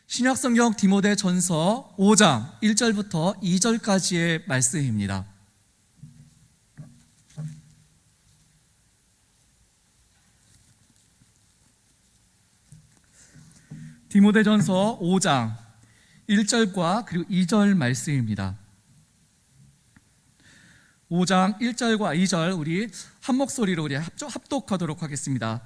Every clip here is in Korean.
신약성경 디모데전서 5장 1절부터 2절까지의 말씀입니다. 디모데전서 5장 1절과 그리고 2절 말씀입니다. 5장 1절과 2절 우리 한 목소리로 우리 합독하도록 하겠습니다.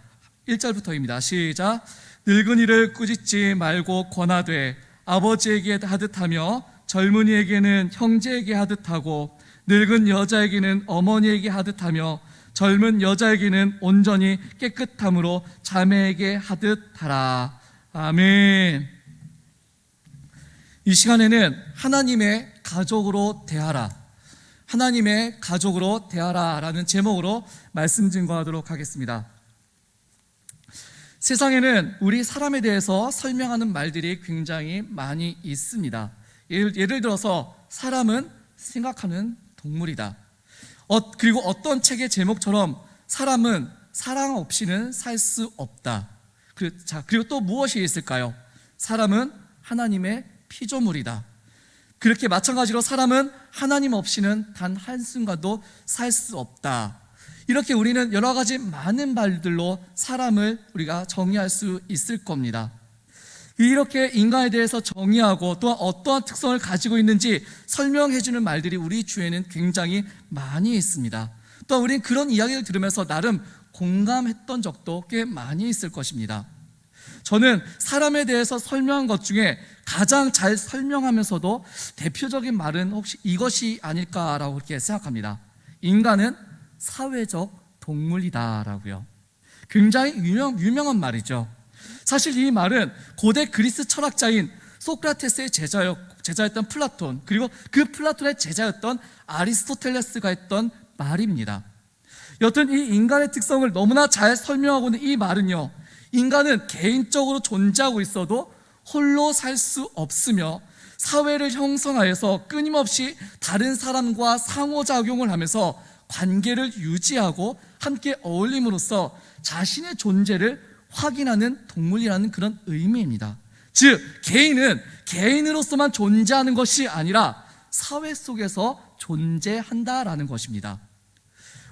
1절부터입니다. 시작. 늙은이를 꾸짖지 말고 권하되 아버지에게 하듯하며 젊은이에게는 형제에게 하듯하고 늙은 여자에게는 어머니에게 하듯하며 젊은 여자에게는 온전히 깨끗함으로 자매에게 하듯하라. 아멘. 이 시간에는 하나님의 가족으로 대하라, 하나님의 가족으로 대하라 라는 제목으로 말씀 증거하도록 하겠습니다. 세상에는 우리 사람에 대해서 설명하는 말들이 굉장히 많이 있습니다. 예를 들어서 사람은 생각하는 동물이다. 그리고 어떤 책의 제목처럼 사람은 사랑 없이는 살 수 없다. 그리고 또 무엇이 있을까요? 사람은 하나님의 피조물이다. 그렇게 마찬가지로 사람은 하나님 없이는 단 한순간도 살 수 없다. 이렇게 우리는 여러 가지 많은 말들로 사람을 우리가 정의할 수 있을 겁니다. 이렇게 인간에 대해서 정의하고 또한 어떠한 특성을 가지고 있는지 설명해주는 말들이 우리 주위에는 굉장히 많이 있습니다. 또 우리는 그런 이야기를 들으면서 나름 공감했던 적도 꽤 많이 있을 것입니다. 저는 사람에 대해서 설명한 것 중에 가장 잘 설명하면서도 대표적인 말은 혹시 이것이 아닐까라고 그렇게 생각합니다. 인간은 사회적 동물이다라고요. 굉장히 유명한 말이죠. 사실 이 말은 고대 그리스 철학자인 소크라테스의 제자였던 플라톤, 그리고 그 플라톤의 제자였던 아리스토텔레스가 했던 말입니다. 여튼 이 인간의 특성을 너무나 잘 설명하고 있는 이 말은요, 인간은 개인적으로 존재하고 있어도 홀로 살 수 없으며 사회를 형성하여서 끊임없이 다른 사람과 상호작용을 하면서 관계를 유지하고 함께 어울림으로써 자신의 존재를 확인하는 동물이라는 그런 의미입니다. 즉, 개인은 개인으로서만 존재하는 것이 아니라 사회 속에서 존재한다라는 것입니다.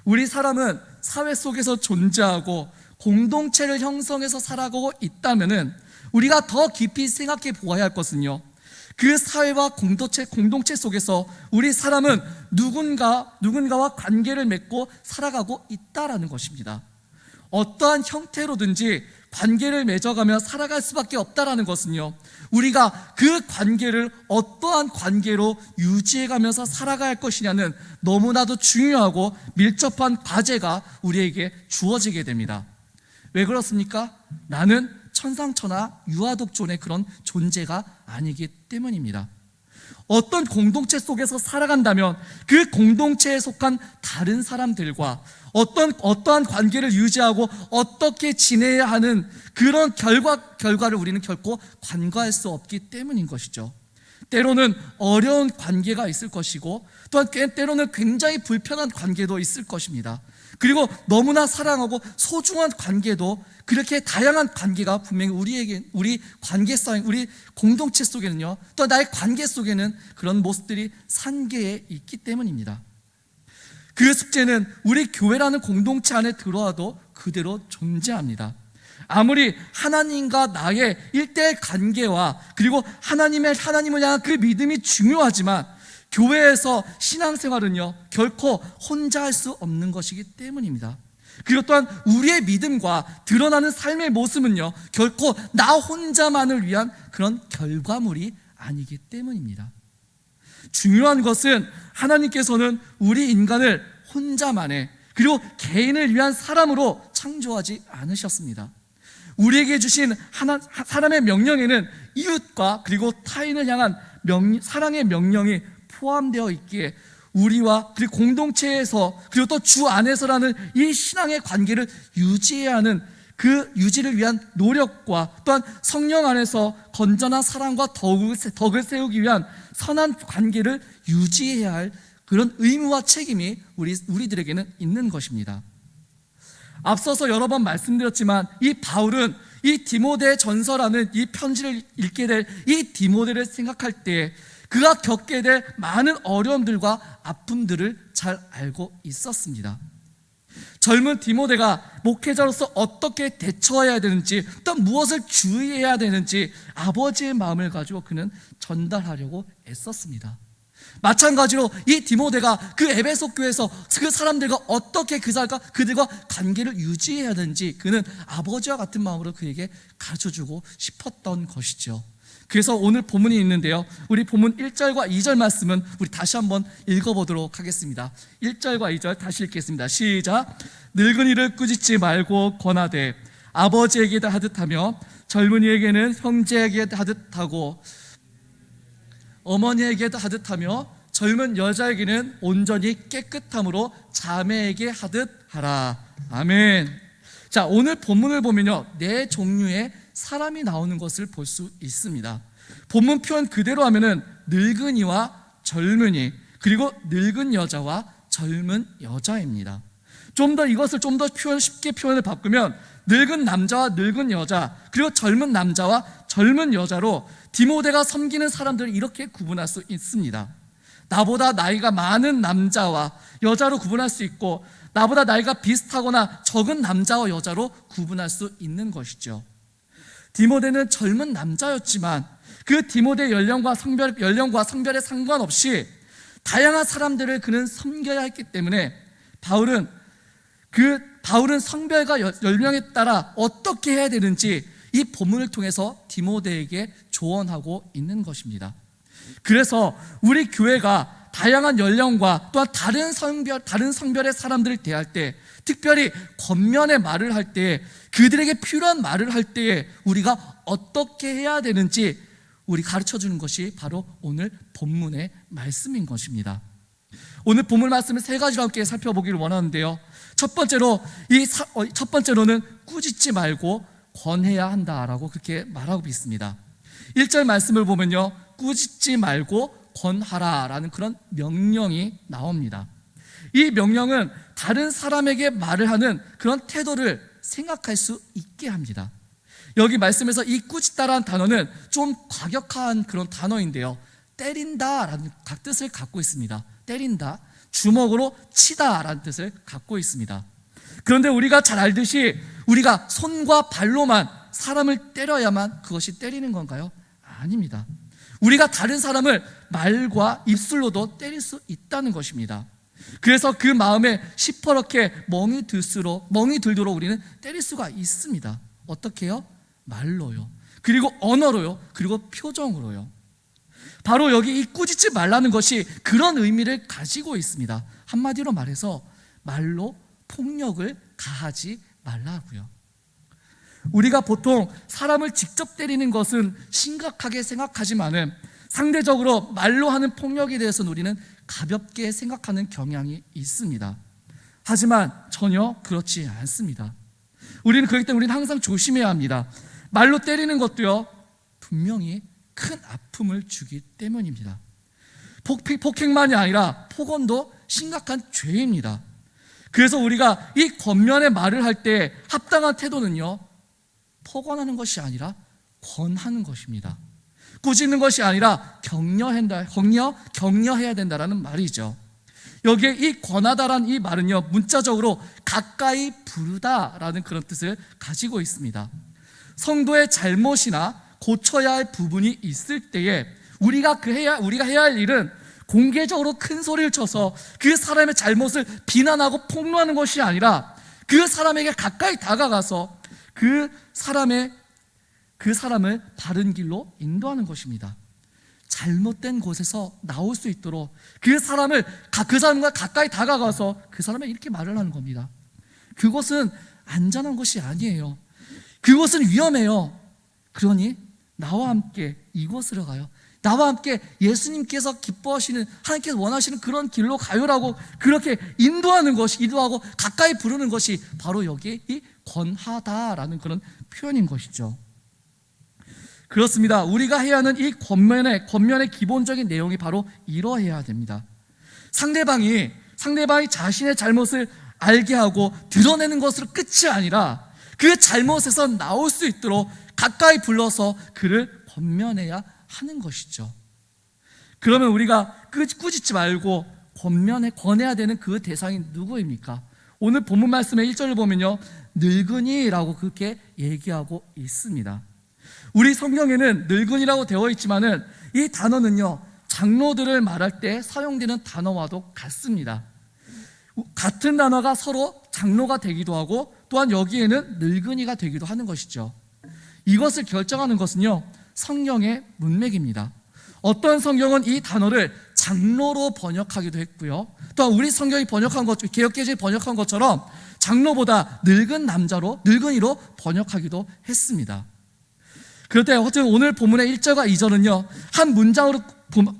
우리 사람은 사회 속에서 존재하고 공동체를 형성해서 살아가고 있다면은 우리가 더 깊이 생각해 보아야 할 것은요, 그 사회와 공동체 속에서 우리 사람은 누군가와 관계를 맺고 살아가고 있다라는 것입니다. 어떠한 형태로든지 관계를 맺어가며 살아갈 수밖에 없다라는 것은요, 우리가 그 관계를 어떠한 관계로 유지해가면서 살아갈 것이냐는 너무나도 중요하고 밀접한 과제가 우리에게 주어지게 됩니다. 왜 그렇습니까? 나는 천상천하 유아독존의 그런 존재가 아니기 때문입니다. 어떤 공동체 속에서 살아간다면 그 공동체에 속한 다른 사람들과 어떠한 관계를 유지하고 어떻게 지내야 하는 그런 결과를 우리는 결코 간과할 수 없기 때문인 것이죠. 때로는 어려운 관계가 있을 것이고 또한 때로는 굉장히 불편한 관계도 있을 것입니다. 그리고 너무나 사랑하고 소중한 관계도 그렇게 다양한 관계가 분명히 우리 관계성, 우리 공동체 속에는요, 또 나의 관계 속에는 그런 모습들이 산계에 있기 때문입니다. 그 숙제는 우리 교회라는 공동체 안에 들어와도 그대로 존재합니다. 아무리 하나님과 나의 일대의 관계와 그리고 하나님을 향한 그 믿음이 중요하지만 교회에서 신앙생활은요, 결코 혼자 할 수 없는 것이기 때문입니다. 그리고 또한 우리의 믿음과 드러나는 삶의 모습은요, 결코 나 혼자만을 위한 그런 결과물이 아니기 때문입니다. 중요한 것은 하나님께서는 우리 인간을 혼자만의 그리고 개인을 위한 사람으로 창조하지 않으셨습니다. 우리에게 주신 사람의 명령에는 이웃과 그리고 타인을 향한 사랑의 명령이 포함되어 있기에 우리와 그리고 공동체에서 그리고 또 주 안에서라는 이 신앙의 관계를 유지해야 하는 그 유지를 위한 노력과 또한 성령 안에서 건전한 사랑과 덕을 세우기 위한 선한 관계를 유지해야 할 그런 의무와 책임이 우리들에게는 있는 것입니다. 앞서서 여러 번 말씀드렸지만 이 바울은 이 디모데 전서라는 이 편지를 읽게 될 이 디모데를 생각할 때 그가 겪게 될 많은 어려움들과 아픔들을 잘 알고 있었습니다. 젊은 디모데가 목회자로서 어떻게 대처해야 되는지, 또 무엇을 주의해야 되는지 아버지의 마음을 가지고 그는 전달하려고 애썼습니다. 마찬가지로 이 디모데가 그 에베소 교회에서 그 사람들과 어떻게 그들과 관계를 유지해야 되는지 그는 아버지와 같은 마음으로 그에게 가르쳐주고 싶었던 것이죠. 그래서 오늘 본문이 있는데요, 우리 본문 1절과 2절 말씀은 우리 다시 한번 읽어보도록 하겠습니다. 1절과 2절 다시 읽겠습니다. 시작. 늙은이를 꾸짖지 말고 권하되 아버지에게도 하듯하며 젊은이에게는 형제에게도 하듯하고 어머니에게도 하듯하며 젊은 여자에게는 온전히 깨끗함으로 자매에게 하듯하라. 아멘. 자, 오늘 본문을 보면요, 네 종류의 사람이 나오는 것을 볼 수 있습니다. 본문 표현 그대로 하면은 늙은이와 젊은이, 그리고 늙은 여자와 젊은 여자입니다. 이것을 좀 더 쉽게 표현을 바꾸면 늙은 남자와 늙은 여자, 그리고 젊은 남자와 젊은 여자로 디모데가 섬기는 사람들을 이렇게 구분할 수 있습니다. 나보다 나이가 많은 남자와 여자로 구분할 수 있고, 나보다 나이가 비슷하거나 적은 남자와 여자로 구분할 수 있는 것이죠. 디모데는 젊은 남자였지만 그 디모데의 연령과 성별에 상관없이 다양한 사람들을 그는 섬겨야 했기 때문에 바울은 성별과 연령에 따라 어떻게 해야 되는지 이 본문을 통해서 디모데에게 조언하고 있는 것입니다. 그래서 우리 교회가 다양한 연령과 또한 다른 성별의 사람들을 대할 때, 특별히 겉면의 말을 할 때, 그들에게 필요한 말을 할 때에 우리가 어떻게 해야 되는지 우리 가르쳐주는 것이 바로 오늘 본문의 말씀인 것입니다. 오늘 본문 말씀을 세 가지로 함께 살펴보기를 원하는데요, 첫 번째로는 꾸짖지 말고 권해야 한다라고 그렇게 말하고 있습니다. 1절 말씀을 보면요, 꾸짖지 말고 권하라라는 그런 명령이 나옵니다. 이 명령은 다른 사람에게 말을 하는 그런 태도를 생각할 수 있게 합니다. 여기 말씀에서 이 꾸짖다라는 단어는 좀 과격한 그런 단어인데요, 때린다라는 뜻을 갖고 있습니다. 때린다, 주먹으로 치다라는 뜻을 갖고 있습니다. 그런데 우리가 잘 알듯이 우리가 손과 발로만 사람을 때려야만 그것이 때리는 건가요? 아닙니다. 우리가 다른 사람을 말과 입술로도 때릴 수 있다는 것입니다. 그래서 그 마음에 시퍼렇게 멍이 들도록 우리는 때릴 수가 있습니다. 어떻게요? 말로요, 그리고 언어로요, 그리고 표정으로요. 바로 여기 이 꾸짖지 말라는 것이 그런 의미를 가지고 있습니다. 한마디로 말해서 말로 폭력을 가하지 말라고요. 우리가 보통 사람을 직접 때리는 것은 심각하게 생각하지만은 상대적으로 말로 하는 폭력에 대해서는 우리는 가볍게 생각하는 경향이 있습니다. 하지만 전혀 그렇지 않습니다. 우리는 그렇기 때문에 우리는 항상 조심해야 합니다. 말로 때리는 것도요, 분명히 큰 아픔을 주기 때문입니다. 폭행만이 아니라 폭언도 심각한 죄입니다. 그래서 우리가 이 겉면의 말을 할 때 합당한 태도는요, 폭언하는 것이 아니라 권하는 것입니다. 꾸짖는 것이 아니라 격려해야 된다라는 말이죠. 여기에 이 권하다라는 이 말은요, 문자적으로 가까이 부르다라는 그런 뜻을 가지고 있습니다. 성도의 잘못이나 고쳐야 할 부분이 있을 때에 우리가 해야 할 일은 공개적으로 큰 소리를 쳐서 그 사람의 잘못을 비난하고 폭로하는 것이 아니라 그 사람에게 가까이 다가가서 그 사람을 바른 길로 인도하는 것입니다. 잘못된 곳에서 나올 수 있도록 그 사람과 가까이 다가가서 그 사람에게 이렇게 말을 하는 겁니다. 그것은 안전한 것이 아니에요. 그것은 위험해요. 그러니 나와 함께 이곳으로 가요. 나와 함께 예수님께서 기뻐하시는, 하나님께서 원하시는 그런 길로 가요라고 그렇게 인도하고 가까이 부르는 것이 바로 여기에 이 권하다라는 그런 표현인 것이죠. 그렇습니다. 우리가 해야 하는 이 겉면의 기본적인 내용이 바로 이러해야 됩니다. 상대방이 자신의 잘못을 알게 하고 드러내는 것으로 끝이 아니라 그 잘못에서 나올 수 있도록 가까이 불러서 그를 권면해야 하는 것이죠. 그러면 우리가 꾸짖지 말고 권해야 되는 그 대상이 누구입니까? 오늘 본문 말씀의 1절을 보면요, 늙은이라고 그렇게 얘기하고 있습니다. 우리 성경에는 늙은이라고 되어 있지만은 이 단어는요, 장로들을 말할 때 사용되는 단어와도 같습니다. 같은 단어가 서로 장로가 되기도 하고 또한 여기에는 늙은이가 되기도 하는 것이죠. 이것을 결정하는 것은요, 성경의 문맥입니다. 어떤 성경은 이 단어를 장로로 번역하기도 했고요, 또한 우리 성경이 번역한 것, 개역개정이 번역한 것처럼 장로보다 늙은이로 번역하기도 했습니다. 그럴 때 어쨌든 오늘 본문의 1절과 2절은요, 한 문장으로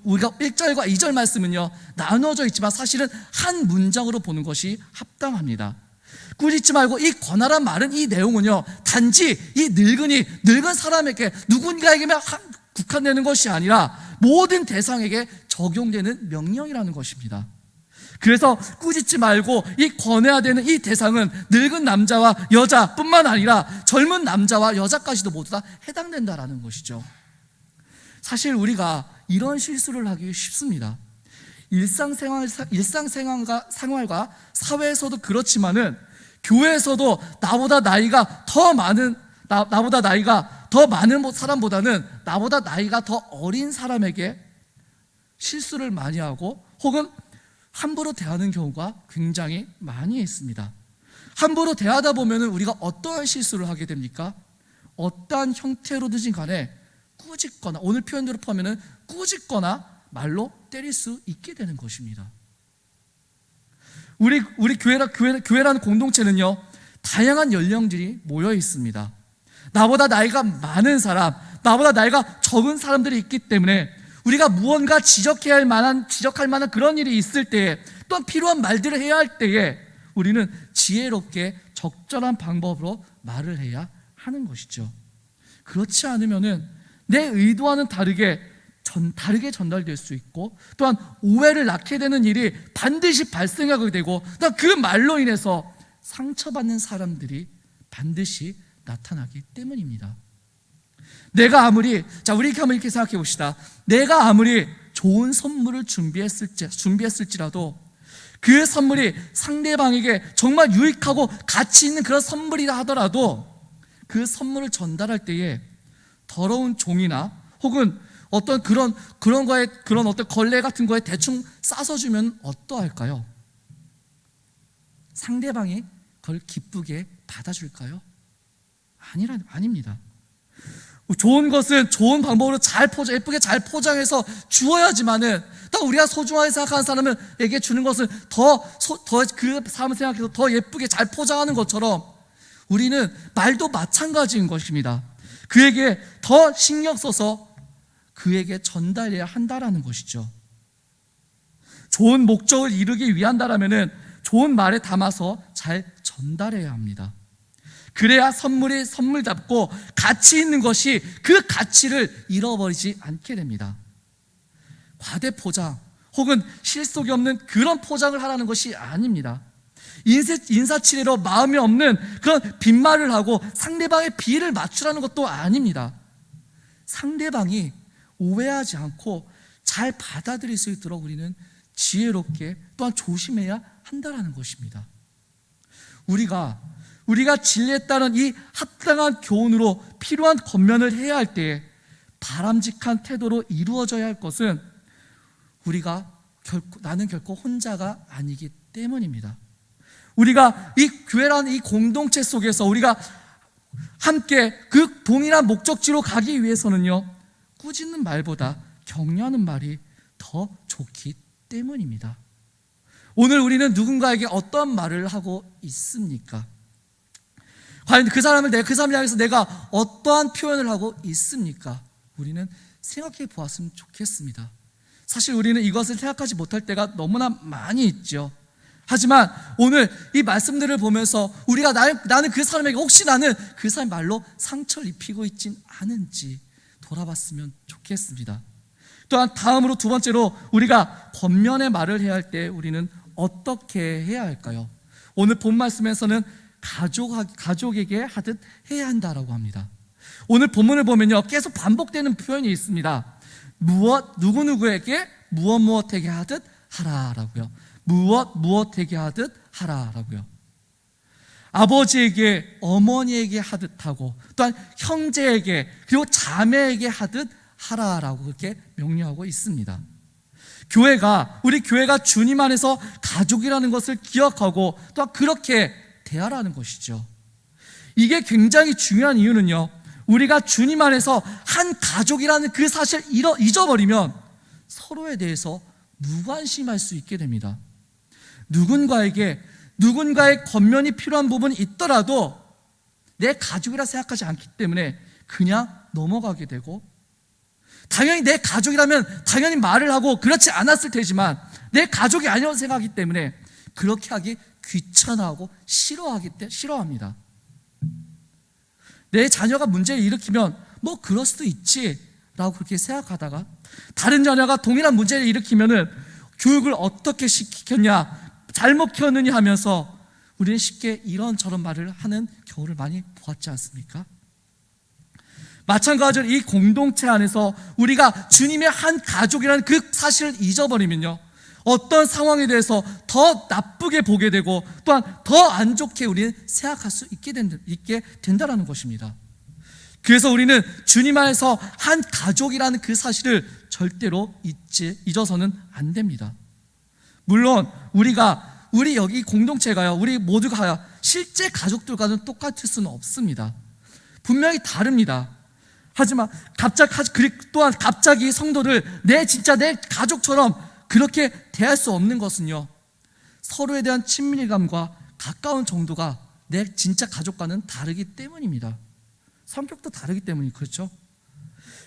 우리가 1절과 2절 말씀은요 나눠져 있지만 사실은 한 문장으로 보는 것이 합당합니다. 꾸짖지 말고 이 권하란 말은, 이 내용은요 단지 이 늙은 사람에게 누군가에게만 국한되는 것이 아니라 모든 대상에게 적용되는 명령이라는 것입니다. 그래서 꾸짖지 말고 이 권해야 되는 이 대상은 늙은 남자와 여자뿐만 아니라 젊은 남자와 여자까지도 모두 다 해당된다라는 것이죠. 사실 우리가 이런 실수를 하기 쉽습니다. 일상생활과 사회에서도 그렇지만은 교회에서도 나보다 나이가 더 많은 사람보다는 나보다 나이가 더 어린 사람에게 실수를 많이 하고 혹은 함부로 대하는 경우가 굉장히 많이 있습니다. 함부로 대하다 보면 우리가 어떠한 실수를 하게 됩니까? 어떠한 형태로든지 간에 꾸짖거나, 오늘 표현대로 포함하면 꾸짖거나 말로 때릴 수 있게 되는 것입니다. 우리 교회라는 공동체는요 다양한 연령들이 모여 있습니다. 나보다 나이가 많은 사람, 나보다 나이가 적은 사람들이 있기 때문에 우리가 무언가 지적할 만한 그런 일이 있을 때에, 또한 필요한 말들을 해야 할 때에 우리는 지혜롭게 적절한 방법으로 말을 해야 하는 것이죠. 그렇지 않으면은 내 의도와는 다르게 전달될 수 있고, 또한 오해를 낳게 되는 일이 반드시 발생하게 되고, 또한 그 말로 인해서 상처받는 사람들이 반드시 나타나기 때문입니다. 우리 이렇게 생각해 봅시다. 내가 아무리 좋은 선물을 준비했을지라도 그 선물이 상대방에게 정말 유익하고 가치 있는 그런 선물이라 하더라도 그 선물을 전달할 때에 더러운 종이나 혹은 어떤 그런 어떤 걸레 같은 거에 대충 싸서 주면 어떠할까요? 상대방이 그걸 기쁘게 받아줄까요? 아닙니다. 좋은 것은 좋은 방법으로 예쁘게 잘 포장해서 주어야지만은, 또 우리가 소중하게 생각하는 사람에게 주는 것은 더 그 사람을 생각해서 더 예쁘게 잘 포장하는 것처럼 우리는 말도 마찬가지인 것입니다. 그에게 더 신경 써서 그에게 전달해야 한다라는 것이죠. 좋은 목적을 이루기 위한다라면은 좋은 말에 담아서 잘 전달해야 합니다. 그래야 선물이 선물답고 가치 있는 것이 그 가치를 잃어버리지 않게 됩니다. 과대 포장 혹은 실속이 없는 그런 포장을 하라는 것이 아닙니다. 인사치레로 마음이 없는 그런 빈말을 하고 상대방의 비위를 맞추라는 것도 아닙니다. 상대방이 오해하지 않고 잘 받아들일 수 있도록 우리는 지혜롭게 또한 조심해야 한다는 것입니다. 우리가 진리에 따른 이 합당한 교훈으로 필요한 권면을 해야 할 때에 바람직한 태도로 이루어져야 할 것은 나는 결코 혼자가 아니기 때문입니다. 우리가 이 교회라는 이 공동체 속에서 우리가 함께 그 동일한 목적지로 가기 위해서는요 꾸짖는 말보다 격려하는 말이 더 좋기 때문입니다. 오늘 우리는 누군가에게 어떤 말을 하고 있습니까? 과연 그 사람을 향해서 내가 어떠한 표현을 하고 있습니까? 우리는 생각해 보았으면 좋겠습니다. 사실 우리는 이것을 생각하지 못할 때가 너무나 많이 있죠. 하지만 오늘 이 말씀들을 보면서 우리가 나는 그 사람에게 혹시 나는 그 사람의 말로 상처를 입히고 있진 않은지 돌아봤으면 좋겠습니다. 또한 다음으로 두 번째로 우리가 권면의 말을 해야 할 때 우리는 어떻게 해야 할까요? 오늘 본 말씀에서는 가족에게 하듯 해야 한다라고 합니다. 오늘 본문을 보면요, 계속 반복되는 표현이 있습니다. 누구누구에게 무엇에게 하듯 하라라고요. 무엇에게 하듯 하라라고요. 아버지에게, 어머니에게 하듯 하고, 또한 형제에게, 그리고 자매에게 하듯 하라라고 그렇게 명령하고 있습니다. 우리 교회가 주님 안에서 가족이라는 것을 기억하고 또한 그렇게 대하라는 것이죠. 이게 굉장히 중요한 이유는요, 우리가 주님 안에서 한 가족이라는 그 사실을 잊어버리면 서로에 대해서 무관심할 수 있게 됩니다. 누군가의 겉면이 필요한 부분이 있더라도 내 가족이라 생각하지 않기 때문에 그냥 넘어가게 되고, 당연히 내 가족이라면 당연히 말을 하고 그렇지 않았을 테지만 내 가족이 아니라고 생각하기 때문에 그렇게 하기 귀찮아하고 싫어합니다. 내 자녀가 문제를 일으키면 뭐 그럴 수도 있지 라고 그렇게 생각하다가, 다른 자녀가 동일한 문제를 일으키면은 교육을 어떻게 시켰냐, 잘못 키웠느냐 하면서 우리는 쉽게 이런저런 말을 하는 경우를 많이 보았지 않습니까? 마찬가지로 이 공동체 안에서 우리가 주님의 한 가족이라는 그 사실을 잊어버리면요, 어떤 상황에 대해서 더 나쁘게 보게 되고 또한 더 안 좋게 우리는 생각할 수 있게 된다는 것입니다. 그래서 우리는 주님 안에서 한 가족이라는 그 사실을 절대로 잊어서는 안 됩니다. 물론 우리 여기 공동체가요, 우리 모두가 실제 가족들과는 똑같을 수는 없습니다. 분명히 다릅니다. 하지만 갑자기 성도를 내 가족처럼 그렇게 대할 수 없는 것은요, 서로에 대한 친밀감과 가까운 정도가 내 진짜 가족과는 다르기 때문입니다. 성격도 다르기 때문이 그렇죠.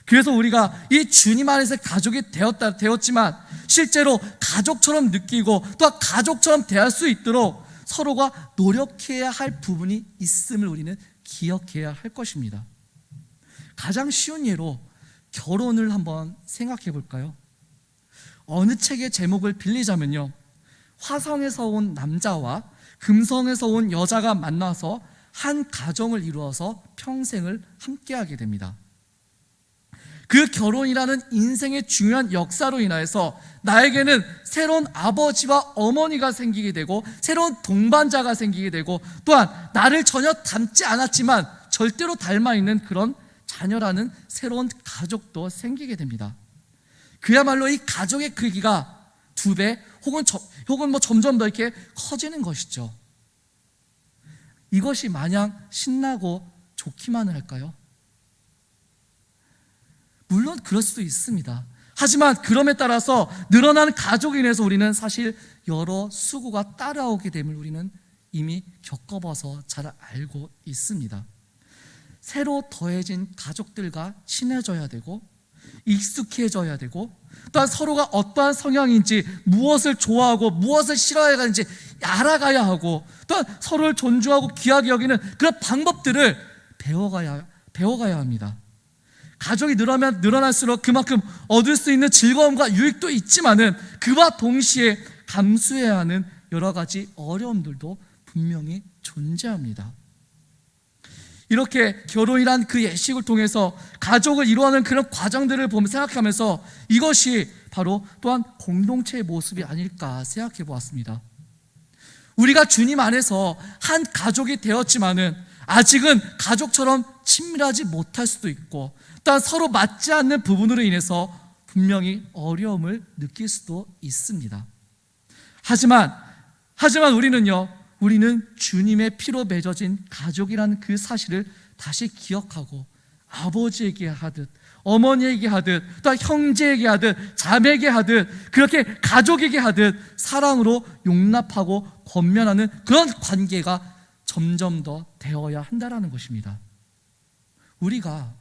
그래서 우리가 이 주님 안에서 가족이 되었지만 실제로 가족처럼 느끼고 또 가족처럼 대할 수 있도록 서로가 노력해야 할 부분이 있음을 우리는 기억해야 할 것입니다. 가장 쉬운 예로 결혼을 한번 생각해 볼까요? 어느 책의 제목을 빌리자면요, 화성에서 온 남자와 금성에서 온 여자가 만나서 한 가정을 이루어서 평생을 함께하게 됩니다. 그 결혼이라는 인생의 중요한 역사로 인하여서 나에게는 새로운 아버지와 어머니가 생기게 되고 새로운 동반자가 생기게 되고 또한 나를 전혀 닮지 않았지만 절대로 닮아 있는 그런 자녀라는 새로운 가족도 생기게 됩니다. 그야말로 이 가족의 크기가 2배 혹은 점점 더 이렇게 커지는 것이죠. 이것이 마냥 신나고 좋기만을 할까요? 물론 그럴 수도 있습니다. 하지만 그럼에 따라서 늘어나는 가족에 인해서 우리는 사실 여러 수고가 따라오게 됨을 우리는 이미 겪어봐서 잘 알고 있습니다. 새로 더해진 가족들과 친해져야 되고 익숙해져야 되고 또한 서로가 어떠한 성향인지, 무엇을 좋아하고 무엇을 싫어해야 하는지 알아가야 하고 또한 서로를 존중하고 귀하게 여기는 그런 방법들을 배워가야 합니다. 가족이 늘어날수록 그만큼 얻을 수 있는 즐거움과 유익도 있지만은 그와 동시에 감수해야 하는 여러 가지 어려움들도 분명히 존재합니다. 이렇게 결혼이란 그 예식을 통해서 가족을 이루어가는 그런 과정들을 생각하면서 이것이 바로 또한 공동체의 모습이 아닐까 생각해 보았습니다. 우리가 주님 안에서 한 가족이 되었지만은 아직은 가족처럼 친밀하지 못할 수도 있고 또한 서로 맞지 않는 부분으로 인해서 분명히 어려움을 느낄 수도 있습니다. 하지만 우리는 주님의 피로 맺어진 가족이라는 그 사실을 다시 기억하고 아버지에게 하듯 어머니에게 하듯 또 형제에게 하듯 자매에게 하듯 그렇게 가족에게 하듯 사랑으로 용납하고 권면하는 그런 관계가 점점 더 되어야 한다는 것입니다. 우리가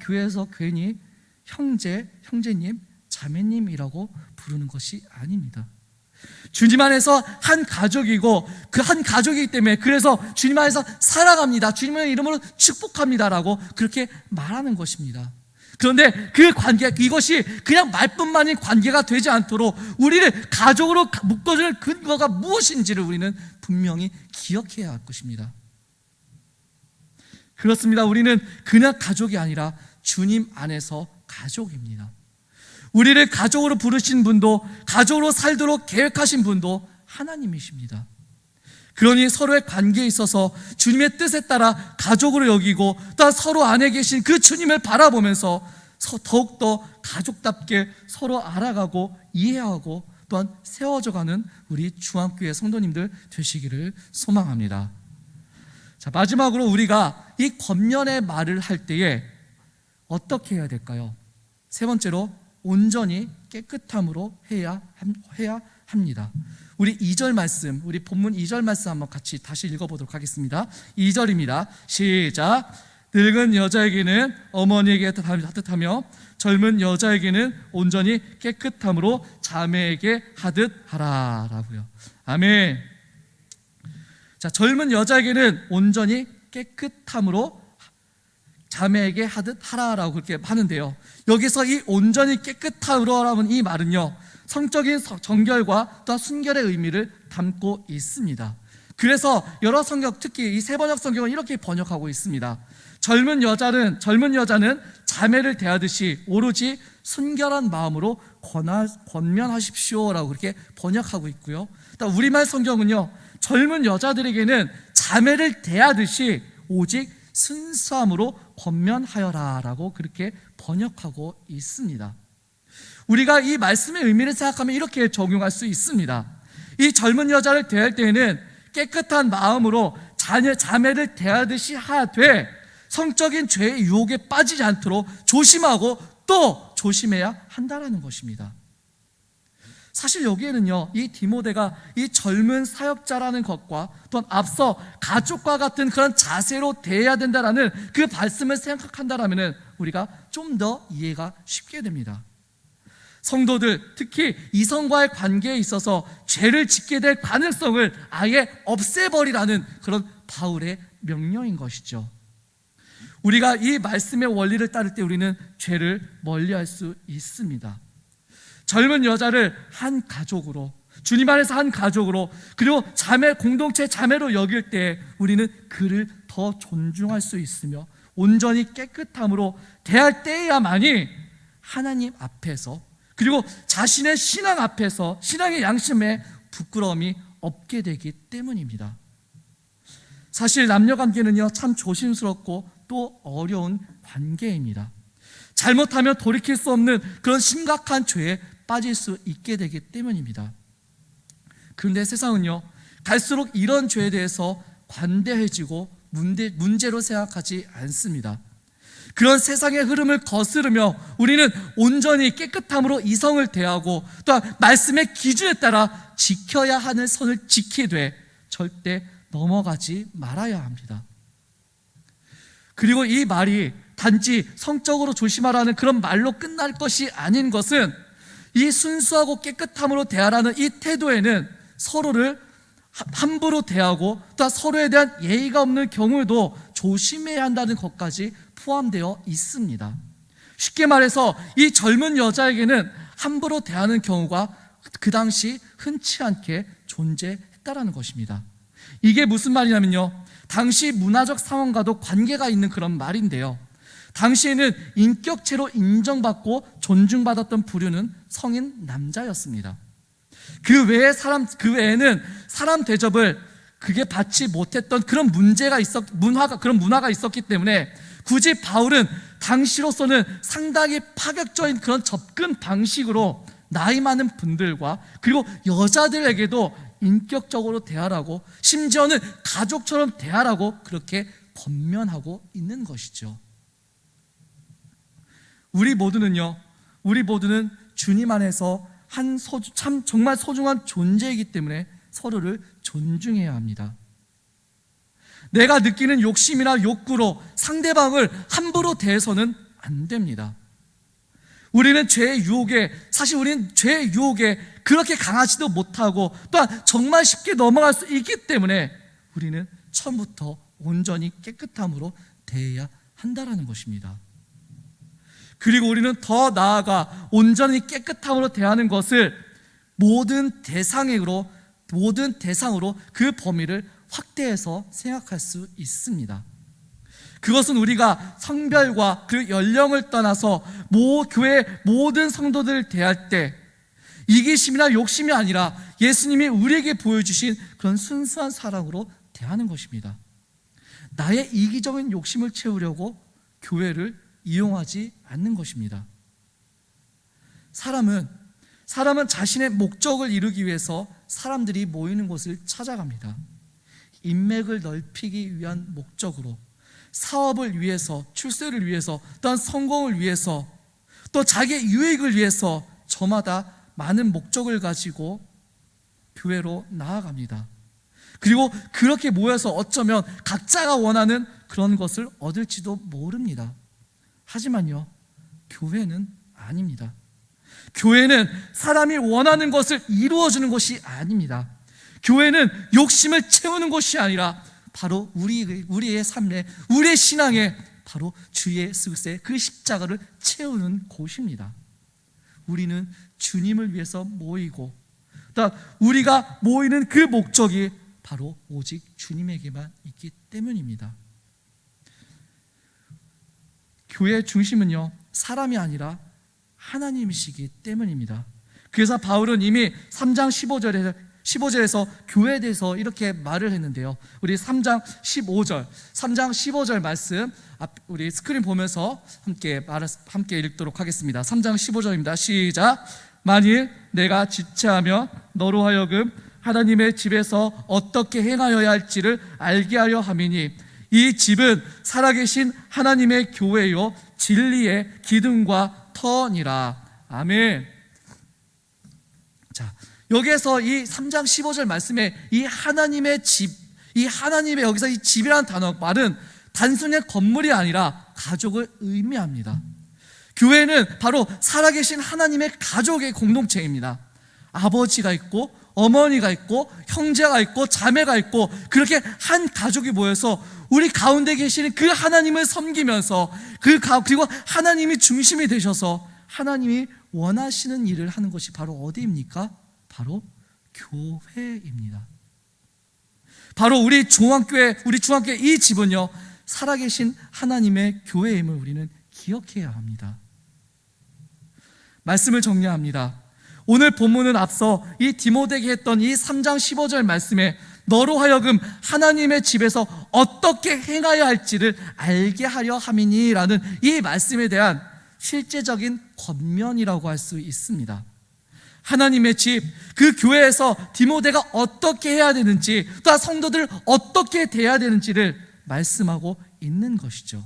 교회에서 괜히 형제님, 자매님이라고 부르는 것이 아닙니다. 주님 안에서 한 가족이고 그 한 가족이기 때문에 그래서 주님 안에서 살아갑니다, 주님의 이름으로 축복합니다라고 그렇게 말하는 것입니다. 그런데 그 관계, 이것이 그냥 말뿐만인 관계가 되지 않도록 우리를 가족으로 묶어줄 근거가 무엇인지를 우리는 분명히 기억해야 할 것입니다. 그렇습니다. 우리는 그냥 가족이 아니라 주님 안에서 가족입니다. 우리를 가족으로 부르신 분도, 가족으로 살도록 계획하신 분도 하나님이십니다. 그러니 서로의 관계에 있어서 주님의 뜻에 따라 가족으로 여기고, 또 서로 안에 계신 그 주님을 바라보면서 더욱더 가족답게 서로 알아가고 이해하고 또한 세워져가는 우리 중앙교회 성도님들 되시기를 소망합니다. 자, 마지막으로 우리가 이 권면의 말을 할 때에 어떻게 해야 될까요? 세 번째로 온전히 깨끗함으로 해야 합니다. 우리 2절 말씀, 우리 본문 2절 말씀 한번 같이 다시 읽어보도록 하겠습니다. 2절입니다. 시작. 늙은 여자에게는 어머니에게 하듯하며 젊은 여자에게는 온전히 깨끗함으로 자매에게 하듯 하라 라고요. 아멘. 자, 젊은 여자에게는 온전히 깨끗함으로 자매에게 하듯 하라라고 그렇게 하는데요, 여기서 이 온전히 깨끗함으로라는 이 말은요, 성적인 정결과 또 순결의 의미를 담고 있습니다. 그래서 여러 성경, 특히 이 세번역 성경은 이렇게 번역하고 있습니다. 젊은 여자는 자매를 대하듯이 오로지 순결한 마음으로 권면하십시오라고 그렇게 번역하고 있고요, 또 우리말 성경은요, 젊은 여자들에게는 자매를 대하듯이 오직 순수함으로 권면하여라 라고 그렇게 번역하고 있습니다. 우리가 이 말씀의 의미를 생각하면 이렇게 적용할 수 있습니다. 이 젊은 여자를 대할 때에는 깨끗한 마음으로 자매를 대하듯이 하되 성적인 죄의 유혹에 빠지지 않도록 조심하고 또 조심해야 한다는 것입니다. 사실 여기에는요, 이 디모데가 이 젊은 사역자라는 것과 또 앞서 가족과 같은 그런 자세로 대해야 된다라는 그 말씀을 생각한다라면 우리가 좀 더 이해가 쉽게 됩니다. 성도들, 특히 이성과의 관계에 있어서 죄를 짓게 될 가능성을 아예 없애버리라는 그런 바울의 명령인 것이죠. 우리가 이 말씀의 원리를 따를 때 우리는 죄를 멀리할 수 있습니다. 젊은 여자를 한 가족으로, 주님 안에서 한 가족으로, 그리고 공동체 자매로 여길 때 우리는 그를 더 존중할 수 있으며 온전히 깨끗함으로 대할 때야만이 하나님 앞에서, 그리고 자신의 신앙 앞에서 신앙의 양심에 부끄러움이 없게 되기 때문입니다. 사실 남녀관계는요, 참 조심스럽고 또 어려운 관계입니다. 잘못하면 돌이킬 수 없는 그런 심각한 죄에 빠질 수 있게 되기 때문입니다. 그런데 세상은요, 갈수록 이런 죄에 대해서 관대해지고 문제로 생각하지 않습니다. 그런 세상의 흐름을 거스르며 우리는 온전히 깨끗함으로 이성을 대하고 또 말씀의 기준에 따라 지켜야 하는 선을 지키되 절대 넘어가지 말아야 합니다. 그리고 이 말이 단지 성적으로 조심하라는 그런 말로 끝날 것이 아닌 것은, 이 순수하고 깨끗함으로 대하라는 이 태도에는 서로를 함부로 대하고 또 서로에 대한 예의가 없는 경우도 조심해야 한다는 것까지 포함되어 있습니다. 쉽게 말해서 이 젊은 여자에게는 함부로 대하는 경우가 그 당시 흔치 않게 존재했다라는 것입니다. 이게 무슨 말이냐면요, 당시 문화적 상황과도 관계가 있는 그런 말인데요, 당시에는 인격체로 인정받고 존중받았던 부류는 성인 남자였습니다. 그 외에는 사람 대접을 그게 받지 못했던 그런 그런 문화가 있었기 때문에 굳이 바울은 당시로서는 상당히 파격적인 그런 접근 방식으로 나이 많은 분들과 그리고 여자들에게도 인격적으로 대하라고, 심지어는 가족처럼 대하라고 그렇게 권면하고 있는 것이죠. 우리 모두는 주님 안에서 정말 소중한 존재이기 때문에 서로를 존중해야 합니다. 내가 느끼는 욕심이나 욕구로 상대방을 함부로 대해서는 안 됩니다. 우리는 죄의 유혹에 그렇게 강하지도 못하고 또한 정말 쉽게 넘어갈 수 있기 때문에 우리는 처음부터 온전히 깨끗함으로 대해야 한다는 것입니다. 그리고 우리는 더 나아가 온전히 깨끗함으로 대하는 것을 모든 대상으로 그 범위를 확대해서 생각할 수 있습니다. 그것은 우리가 성별과 그 연령을 떠나서 교회 모든 성도들을 대할 때 이기심이나 욕심이 아니라 예수님이 우리에게 보여주신 그런 순수한 사랑으로 대하는 것입니다. 나의 이기적인 욕심을 채우려고 교회를 이용하지 않는 것입니다. 사람은 자신의 목적을 이루기 위해서 사람들이 모이는 곳을 찾아갑니다. 인맥을 넓히기 위한 목적으로, 사업을 위해서, 출세를 위해서, 또한 성공을 위해서, 또 자기의 유익을 위해서 저마다 많은 목적을 가지고 교회로 나아갑니다. 그리고 그렇게 모여서 어쩌면 각자가 원하는 그런 것을 얻을지도 모릅니다. 하지만요, 교회는 아닙니다. 교회는 사람이 원하는 것을 이루어주는 것이 아닙니다. 교회는 욕심을 채우는 것이 아니라 바로 우리의 삶에, 우리의 신앙에 바로 주 예수 그리스도의 그 십자가를 채우는 곳입니다. 우리는 주님을 위해서 모이고, 또 우리가 모이는 그 목적이 바로 오직 주님에게만 있기 때문입니다. 교회의 중심은요, 사람이 아니라 하나님이시기 때문입니다. 그래서 바울은 이미 3장 15절에서 교회에 대해서 이렇게 말을 했는데요. 우리 3장 15절 말씀 우리 스크린 보면서 함께 읽도록 하겠습니다. 3장 15절입니다. 시작. 만일 내가 지체하며 너로 하여금 하나님의 집에서 어떻게 행하여야 할지를 알게 하려 함이니 이 집은 살아계신 하나님의 교회요 진리의 기둥과 터니라. 아멘. 자, 여기에서 이 3장 15절 말씀에 이 하나님의 집, 여기서 이 집이라는 단어 말은 단순히 건물이 아니라 가족을 의미합니다. 교회는 바로 살아계신 하나님의 가족의 공동체입니다. 아버지가 있고 어머니가 있고 형제가 있고 자매가 있고 그렇게 한 가족이 모여서 우리 가운데 계시는 그 하나님을 섬기면서 그리고 하나님이 중심이 되셔서 하나님이 원하시는 일을 하는 것이 바로 어디입니까? 바로 교회입니다. 바로 우리 중앙교회 이 집은요, 살아계신 하나님의 교회임을 우리는 기억해야 합니다. 말씀을 정리합니다. 오늘 본문은 앞서 이 디모데에게 했던 이 3장 15절 말씀에 너로 하여금 하나님의 집에서 어떻게 행하여야 할지를 알게 하려 함이니라는 이 말씀에 대한 실제적인 권면이라고 할 수 있습니다. 하나님의 집, 그 교회에서 디모데가 어떻게 해야 되는지, 또 성도들을 어떻게 대해야 되는지를 말씀하고 있는 것이죠.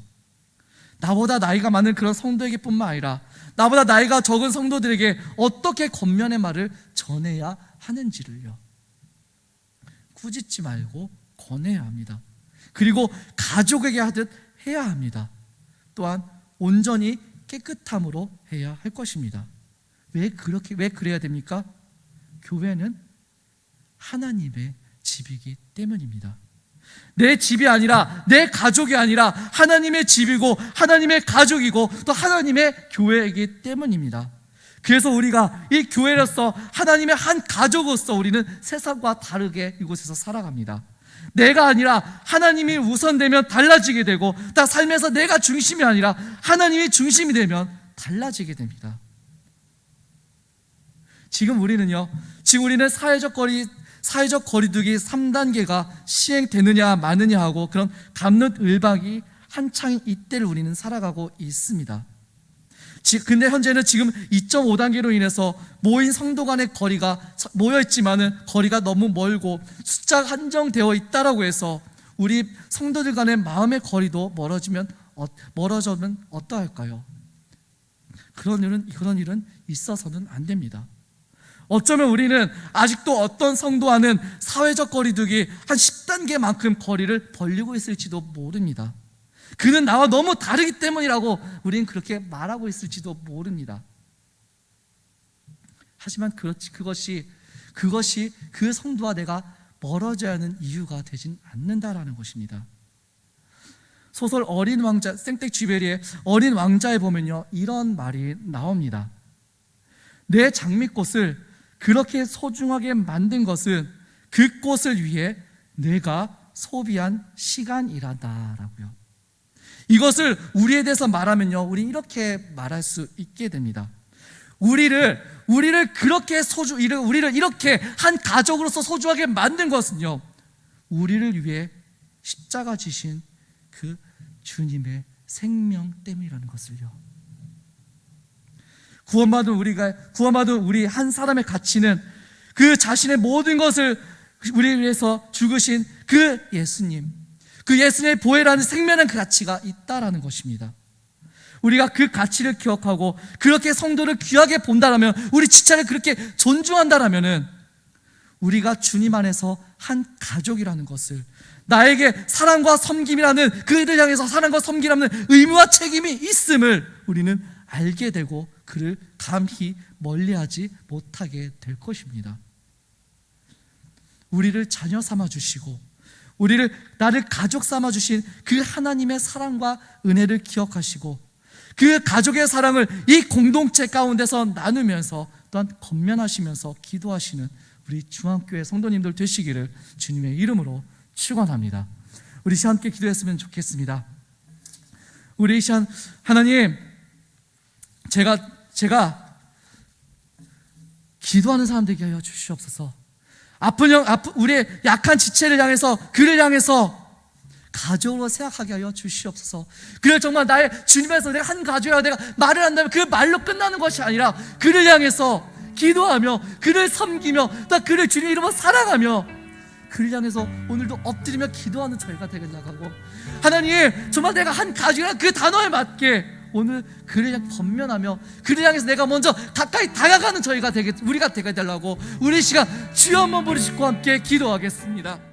나보다 나이가 많은 그런 성도에게 뿐만 아니라 나보다 나이가 적은 성도들에게 어떻게 권면의 말을 전해야 하는지를요, 꾸짖지 말고 권해야 합니다. 그리고 가족에게 하듯 해야 합니다. 또한 온전히 깨끗함으로 해야 할 것입니다. 왜 그래야 됩니까? 교회는 하나님의 집이기 때문입니다. 내 집이 아니라, 내 가족이 아니라 하나님의 집이고 하나님의 가족이고 또 하나님의 교회이기 때문입니다. 그래서 우리가 이 교회로서 하나님의 한 가족으로서 우리는 세상과 다르게 이곳에서 살아갑니다. 내가 아니라 하나님이 우선되면 달라지게 되고, 딱 삶에서 내가 중심이 아니라 하나님이 중심이 되면 달라지게 됩니다. 지금 우리는 사회적 거리두기 3단계가 시행되느냐 마느냐 하고 그런 갑론을박이 한창 이때를 우리는 살아가고 있습니다. 근데 현재는 지금 2.5단계로 인해서 모인 성도 간의 거리가 모여있지만은 거리가 너무 멀고 숫자가 한정되어 있다라고 해서 우리 성도들 간의 마음의 거리도 멀어지면 어떠할까요? 그런 일은 있어서는 안 됩니다. 어쩌면 우리는 아직도 어떤 성도와는 사회적 거리두기 한 10단계만큼 거리를 벌리고 있을지도 모릅니다. 그는 나와 너무 다르기 때문이라고 우리는 그렇게 말하고 있을지도 모릅니다. 하지만 그것이 그 성도와 내가 멀어져야 하는 이유가 되진 않는다라는 것입니다. 소설 어린 왕자, 생텍쥐베리의 어린 왕자에 보면요, 이런 말이 나옵니다. 내 장미꽃을 그렇게 소중하게 만든 것은 그 꽃을 위해 내가 소비한 시간이라다라고요. 이것을 우리에 대해서 말하면요, 우리 이렇게 말할 수 있게 됩니다. 우리를 그렇게 우리를 이렇게 한 가족으로서 소중하게 만든 것은요, 우리를 위해 십자가 지신 그 주님의 생명 때문이라는 것을요. 구원받은 우리 한 사람의 가치는 그 자신의 모든 것을 우리를 위해서 죽으신 그 예수님, 그 예수님의 보혈하는 생명의 그 가치가 있다라는 것입니다. 우리가 그 가치를 기억하고 그렇게 성도를 귀하게 본다라면, 우리 지체를 그렇게 존중한다라면은 우리가 주님 안에서 한 가족이라는 것을, 나에게 사랑과 섬김이라는, 그를 향해서 사랑과 섬김이라는 의무와 책임이 있음을 우리는 알게 되고 그를 감히 멀리하지 못하게 될 것입니다. 우리를 자녀 삼아 주시고 나를 가족 삼아 주신 그 하나님의 사랑과 은혜를 기억하시고 그 가족의 사랑을 이 공동체 가운데서 나누면서 또한 건면하시면서 기도하시는 우리 중앙교회 성도님들 되시기를 주님의 이름으로 축원합니다. 우리 시간 함께 기도했으면 좋겠습니다. 우리 시간, 하나님, 제가 기도하는 사람 되게 하여 주시옵소서. 우리의 약한 지체를 향해서, 그를 향해서 가족으로 생각하게 하여 주시옵소서. 그를 정말 나의 주님에서 내가 한 가족이라 내가 말을 한다면 그 말로 끝나는 것이 아니라 그를 향해서 기도하며 그를 섬기며 또 그를 주님 이름으로 사랑하며 그를 향해서 오늘도 엎드리며 기도하는 저희가 되게 나가고, 하나님, 정말 내가 한 가족이라는 그 단어에 맞게 오늘 그를 향해 번면하며 그를 향해서 내가 먼저 가까이 다가가는 우리가 되게 달라고, 우리 시간 주여 한번 부르시고 함께 기도하겠습니다.